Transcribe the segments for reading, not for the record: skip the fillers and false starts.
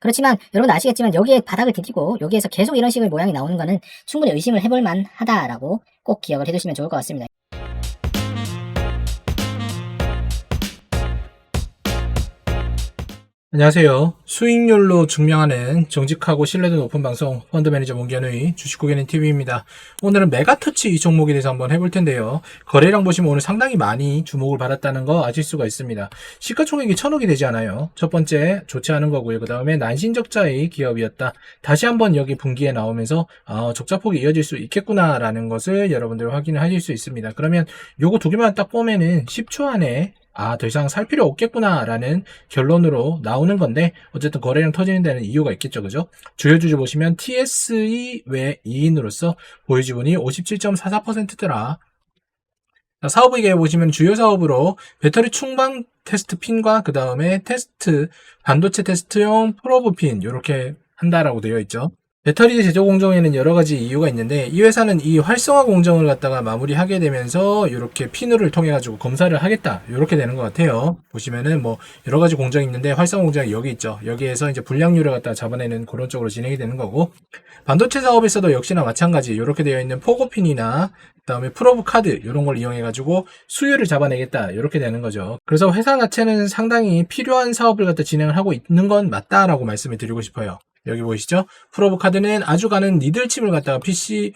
그렇지만 여러분 아시겠지만 여기에 바닥을 디디고 여기에서 계속 이런 식의 모양이 나오는 거는 충분히 의심을 해볼 만하다라고 꼭 기억을 해두시면 좋을 것 같습니다. 안녕하세요. 수익률로 증명하는 정직하고 신뢰도 높은 방송 펀드 매니저 문견의 주식고객님 TV입니다. 오늘은 메가터치 이 종목에 대해서 한번 해볼 텐데요. 거래량 보시면 오늘 상당히 많이 주목을 받았다는 거 아실 수가 있습니다. 시가총액이 1000억이 되지 않아요. 첫 번째 좋지 않은 거고요. 그 다음에 난신적자의 기업이었다. 다시 한번 여기 분기에 나오면서 적자폭이 이어질 수 있겠구나라는 것을 여러분들 확인을 하실 수 있습니다. 그러면 요거 두 개만 딱 보면은 10초 안에 더 이상 살 필요 없겠구나 라는 결론으로 나오는 건데, 어쨌든 거래량 터지는 데는 이유가 있겠죠, 그죠? 주요 주주 보시면 TSE 외 2인으로서 보유지분이 57.44%더라. 사업의계에 보시면 주요 사업으로 배터리 충방 테스트 핀과 그 다음에 반도체 테스트용 프로브 핀 이렇게 한다라고 되어 있죠. 배터리 제조 공정에는 여러 가지 이유가 있는데, 이 회사는 이 활성화 공정을 갖다가 마무리하게 되면서 이렇게 핀을 통해 가지고 검사를 하겠다 이렇게 되는 것 같아요. 보시면은 뭐 여러 가지 공정이 있는데 활성화 공정이 여기 있죠. 여기에서 이제 불량률을 갖다가 잡아내는 그런 쪽으로 진행이 되는 거고, 반도체 사업에서도 역시나 마찬가지 이렇게 되어 있는 포고핀이나 그다음에 프로브 카드 이런 걸 이용해 가지고 수율을 잡아내겠다 이렇게 되는 거죠. 그래서 회사 자체는 상당히 필요한 사업을 갖다 진행을 하고 있는 건 맞다라고 말씀을 드리고 싶어요. 여기 보이시죠? 프로브 카드는 아주 가는 니들칩을 갖다가 PCB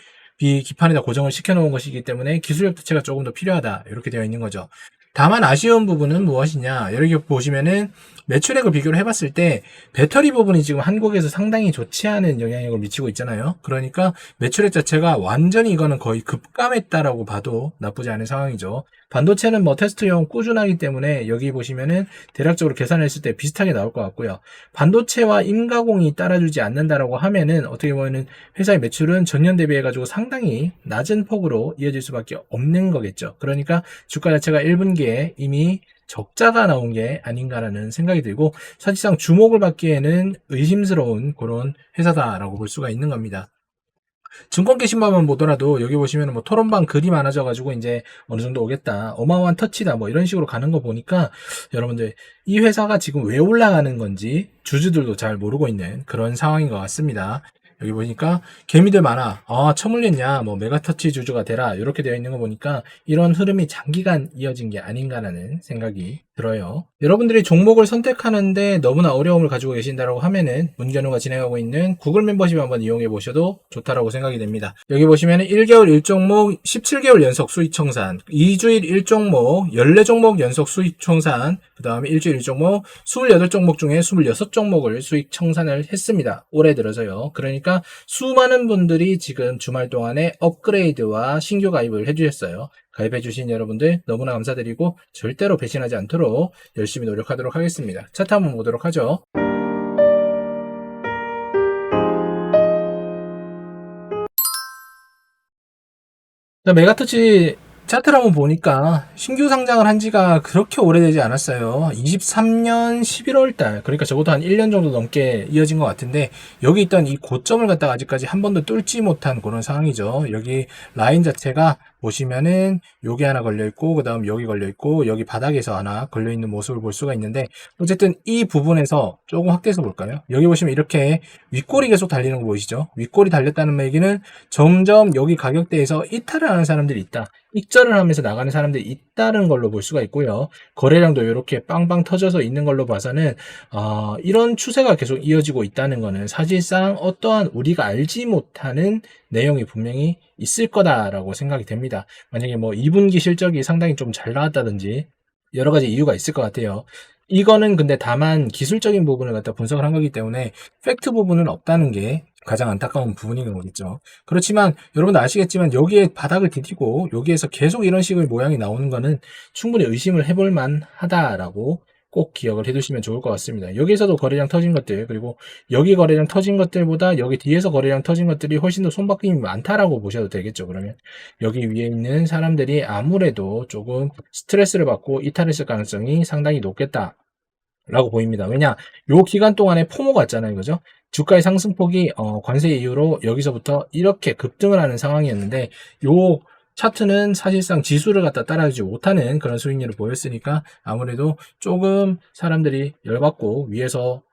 기판에다 고정을 시켜 놓은 것이기 때문에 기술력 자체가 조금 더 필요하다 이렇게 되어 있는 거죠. 다만 아쉬운 부분은 무엇이냐, 여기 보시면은 매출액을 비교를 해봤을 때 배터리 부분이 지금 한국에서 상당히 좋지 않은 영향력을 미치고 있잖아요. 그러니까 매출액 자체가 완전히 이거는 거의 급감했다라고 봐도 나쁘지 않은 상황이죠. 반도체는 뭐 테스트용 꾸준하기 때문에 여기 보시면은 대략적으로 계산했을 때 비슷하게 나올 것 같고요. 반도체와 인가공이 따라주지 않는다라고 하면은 어떻게 보면은 회사의 매출은 전년 대비해가지고 상당히 낮은 폭으로 이어질 수밖에 없는 거겠죠. 그러니까 주가 자체가 1분기에 이미 적자가 나온 게 아닌가라는 생각이 들고, 사실상 주목을 받기에는 의심스러운 그런 회사다라고 볼 수가 있는 겁니다. 증권 게시판만 보더라도 여기 보시면 뭐 토론방 글이 많아져가지고 이제 어느 정도 오겠다, 어마어마한 터치다, 뭐 이런 식으로 가는 거 보니까 여러분들 이 회사가 지금 왜 올라가는 건지 주주들도 잘 모르고 있는 그런 상황인 것 같습니다. 여기 보니까 개미들 많아. 처물렸냐, 뭐 메가터치 주주가 되라 이렇게 되어 있는 거 보니까 이런 흐름이 장기간 이어진 게 아닌가라는 생각이 들어요. 여러분들이 종목을 선택하는데 너무나 어려움을 가지고 계신다고 하면은 문견우가 진행하고 있는 구글 멤버십 한번 이용해 보셔도 좋다라고 생각이 됩니다. 여기 보시면은 1개월 1종목 17개월 연속 수익 청산, 2주일 1종목 14종목 연속 수익 청산, 그 다음에 일주일 1종목 28종목 중에 26종목을 수익 청산을 했습니다. 올해 들어서요. 그러니까 수많은 분들이 지금 주말 동안에 업그레이드와 신규 가입을 해주셨어요. 가입해주신 여러분들 너무나 감사드리고 절대로 배신하지 않도록 열심히 노력하도록 하겠습니다. 차트 한번 보도록 하죠. 메가터치 차트를 한번 보니까 신규 상장을 한 지가 그렇게 오래되지 않았어요. 23년 11월달, 그러니까 적어도 한 1년 정도 넘게 이어진 것 같은데, 여기 있던 이 고점을 갖다가 아직까지 한 번도 뚫지 못한 그런 상황이죠. 여기 라인 자체가 보시면은 여기 하나 걸려있고, 그 다음 여기 걸려있고, 여기 바닥에서 하나 걸려있는 모습을 볼 수가 있는데, 어쨌든 이 부분에서 조금 확대해서 볼까요? 여기 보시면 이렇게 윗골이 계속 달리는 거 보이시죠? 윗골이 달렸다는 얘기는 점점 여기 가격대에서 이탈을 하는 사람들이 있다, 익절을 하면서 나가는 사람들이 있다는 걸로 볼 수가 있고요. 거래량도 이렇게 빵빵 터져서 있는 걸로 봐서는 이런 추세가 계속 이어지고 있다는 것은 사실상 어떠한 우리가 알지 못하는 내용이 분명히 있을 거다라고 생각이 됩니다. 만약에 뭐 2분기 실적이 상당히 좀 잘 나왔다든지 여러 가지 이유가 있을 것 같아요. 이거는 근데 다만 기술적인 부분을 갖다 분석을 한 거기 때문에 팩트 부분은 없다는 게 가장 안타까운 부분인 거겠죠. 그렇지만 여러분 아시겠지만 여기에 바닥을 디디고 여기에서 계속 이런 식의 모양이 나오는 거는 충분히 의심을 해볼 만하다라고 꼭 기억을 해두시면 좋을 것 같습니다. 여기서도 거래량 터진 것들, 그리고 여기 거래량 터진 것들보다 여기 뒤에서 거래량 터진 것들이 훨씬 더 손바뀜이 많다라고 보셔도 되겠죠. 그러면 여기 위에 있는 사람들이 아무래도 조금 스트레스를 받고 이탈했을 가능성이 상당히 높겠다 라고 보입니다. 왜냐, 요 기간 동안에 포모가 왔잖아요, 그죠? 주가의 상승폭이 관세 이후로 여기서부터 이렇게 급등을 하는 상황이었는데, 요 차트는 사실상 지수를 갖다 따라주지 못하는 그런 수익률을 보였으니까 아무래도 조금 사람들이 열받고 위에서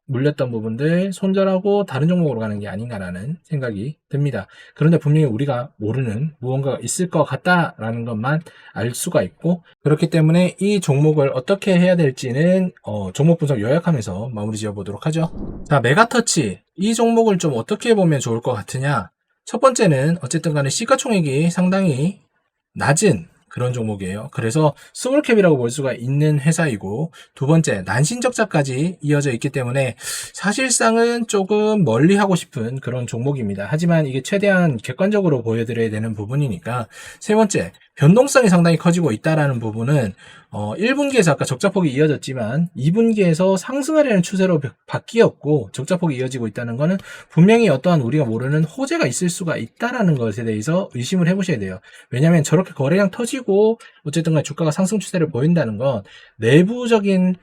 물렸던 부분들 손절하고 다른 종목으로 가는 게 아닌가라는 생각이 듭니다. 그런데 분명히 우리가 모르는 무언가가 있을 것 같다라는 것만 알 수가 있고, 그렇기 때문에 이 종목을 어떻게 해야 될지는 종목 분석 요약하면서 마무리 지어보도록 하죠. 자, 메가터치 이 종목을 좀 어떻게 보면 좋을 것 같으냐. 첫 번째는 어쨌든 간에 시가총액이 상당히 낮은 그런 종목이에요. 그래서 스몰캡이라고 볼 수가 있는 회사이고, 두 번째 난신적자까지 이어져 있기 때문에 사실상은 조금 멀리 하고 싶은 그런 종목입니다. 하지만 이게 최대한 객관적으로 보여드려야 되는 부분이니까. 세 번째, 변동성이 상당히 커지고 있다라는 부분은 1분기에서 아까 적자폭이 이어졌지만 2분기에서 상승하려는 추세로 바뀌었고 적자폭이 이어지고 있다는 것은 분명히 어떠한 우리가 모르는 호재가 있을 수가 있다라는 것에 대해서 의심을 해보셔야 돼요. 왜냐하면 저렇게 거래량 터지고 어쨌든 간에 주가가 상승 추세를 보인다는 건 내부적인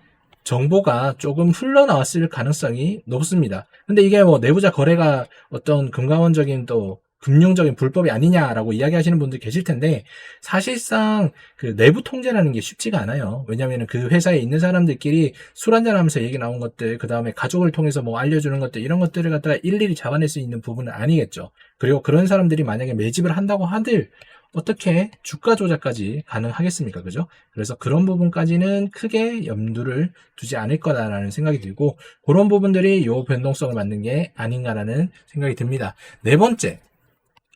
정보가 조금 흘러나왔을 가능성이 높습니다. 근데 이게 뭐 내부자 거래가 어떤 금감원적인 또 금융적인 불법이 아니냐라고 이야기하시는 분들 계실 텐데, 사실상 그 내부 통제라는 게 쉽지가 않아요. 왜냐하면 그 회사에 있는 사람들끼리 술 한잔 하면서 얘기 나온 것들, 그 다음에 가족을 통해서 뭐 알려주는 것들, 이런 것들을 갖다가 일일이 잡아낼 수 있는 부분은 아니겠죠. 그리고 그런 사람들이 만약에 매집을 한다고 하들 어떻게 주가 조작까지 가능하겠습니까? 그죠? 그래서 그런 부분까지는 크게 염두를 두지 않을 거다라는 생각이 들고, 그런 부분들이 요 변동성을 만든 게 아닌가라는 생각이 듭니다. 네 번째,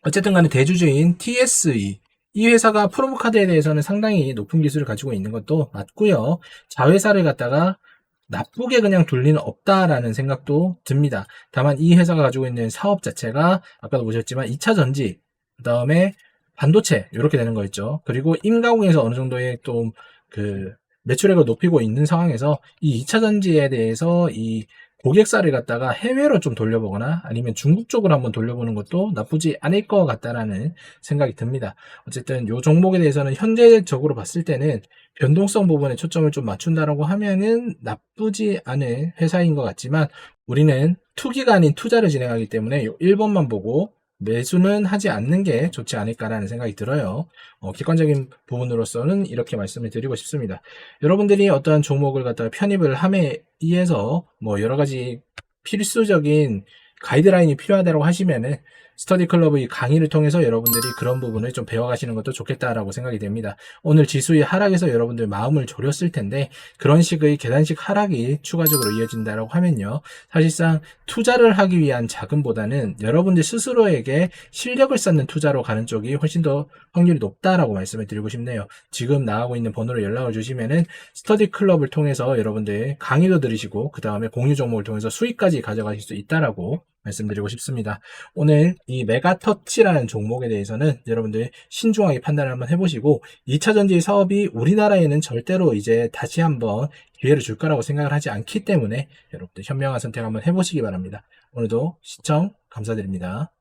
어쨌든 간에 대주주인 TSE 이 회사가 프로모카드에 대해서는 상당히 높은 기술을 가지고 있는 것도 맞고요. 자회사를 갖다가 나쁘게 그냥 둘 리는 없다라는 생각도 듭니다. 다만 이 회사가 가지고 있는 사업 자체가 아까도 보셨지만 2차 전지, 그 다음에 반도체 이렇게 되는 거 있죠. 그리고 임가공에서 어느 정도의 또 그 매출액을 높이고 있는 상황에서 이 2차 전지에 대해서 이 고객사를 갖다가 해외로 좀 돌려보거나 아니면 중국 쪽으로 한번 돌려보는 것도 나쁘지 않을 것 같다라는 생각이 듭니다. 어쨌든 이 종목에 대해서는 현재적으로 봤을 때는 변동성 부분에 초점을 좀 맞춘다라고 하면은 나쁘지 않은 회사인 것 같지만, 우리는 투기가 아닌 투자를 진행하기 때문에 이 1번만 보고 매수는 하지 않는 게 좋지 않을까라는 생각이 들어요. 객관적인 부분으로서는 이렇게 말씀을 드리고 싶습니다. 여러분들이 어떠한 종목을 갖다가 편입을 함에 의해서 뭐 여러 가지 필수적인 가이드라인이 필요하다고 하시면은 스터디 클럽의 강의를 통해서 여러분들이 그런 부분을 좀 배워가시는 것도 좋겠다라고 생각이 됩니다. 오늘 지수의 하락에서 여러분들 마음을 졸였을 텐데, 그런 식의 계단식 하락이 추가적으로 이어진다라고 하면요, 사실상 투자를 하기 위한 자금보다는 여러분들 스스로에게 실력을 쌓는 투자로 가는 쪽이 훨씬 더 확률이 높다라고 말씀을 드리고 싶네요. 지금 나가고 있는 번호로 연락을 주시면은 스터디 클럽을 통해서 여러분들 강의도 들으시고 그 다음에 공유 종목을 통해서 수익까지 가져가실 수 있다라고 말씀드리고 싶습니다. 오늘 이 메가터치라는 종목에 대해서는 여러분들 신중하게 판단을 한번 해보시고, 2차 전지 사업이 우리나라에는 절대로 이제 다시 한번 기회를 줄 거라고 생각을 하지 않기 때문에 여러분들 현명한 선택 한번 해보시기 바랍니다. 오늘도 시청 감사드립니다.